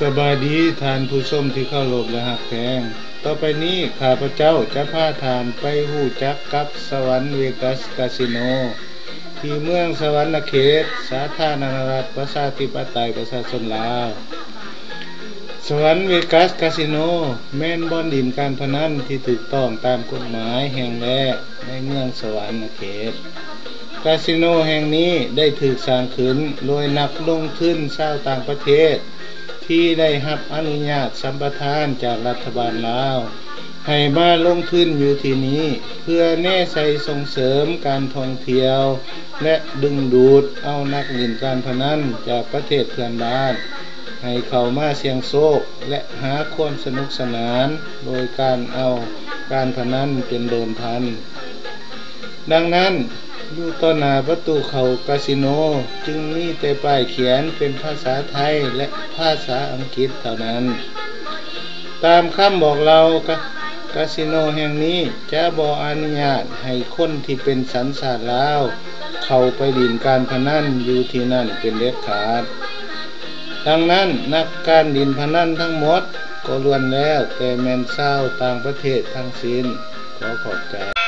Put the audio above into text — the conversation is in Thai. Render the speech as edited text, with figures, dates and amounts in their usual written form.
สบายดีท่านผู้ชมที่เคารพและรักแพงต่อไปนี้ข้าพเจ้าจะพาท่านไปฮู้จักกับสวรรค์เวกัสคาสิโนที่เมืองสวรรณเขตสาธารณรัฐประชาธิปไตยประชาชนลาวสวรรค์เวกัสคาสิโนแม่นบ่อนดินการพนันที่ถูกต้องตามกฎหมายแห่งแรกในเมืองสวรรณเขตคาสิโนแห่งนี้ได้ถูกสร้างขึ้นโดยนักลงทุนชาวต่างประเทศที่ได้รับอนุญาตสัมปทานจากรัฐบาลลาวให้มาลงทุนอยู่ที่นี้เพื่อแน่ใส่ส่งเสริมการท่องเที่ยวและดึงดูดเอานักเล่นการพนันจากประเทศเพื่อนบ้านให้เข้ามาเสี่ยงโชคและหาความสนุกสนานโดยการเอาการพนันเป็นเดิมพันดังนั้นอยู่ต่อหน้าประตูเข้าคาสิโนจึงมีแต่ป้ายเขียนเป็นภาษาไทยและภาษาอังกฤษเท่านั้นตามคำบอกเราคาสิโนแห่งนี้จะบ่อนุญาตให้คนที่เป็นสัญชาติลาวเข้าไปเล่นการพนันอยู่ที่นั่นเป็นเด็ดขาดดังนั้นนักการเล่นพนันทั้งหมดก็ล้วนแล้วแต่แม่นชาวต่างประเทศทั้งสิ้นขอขอบใจ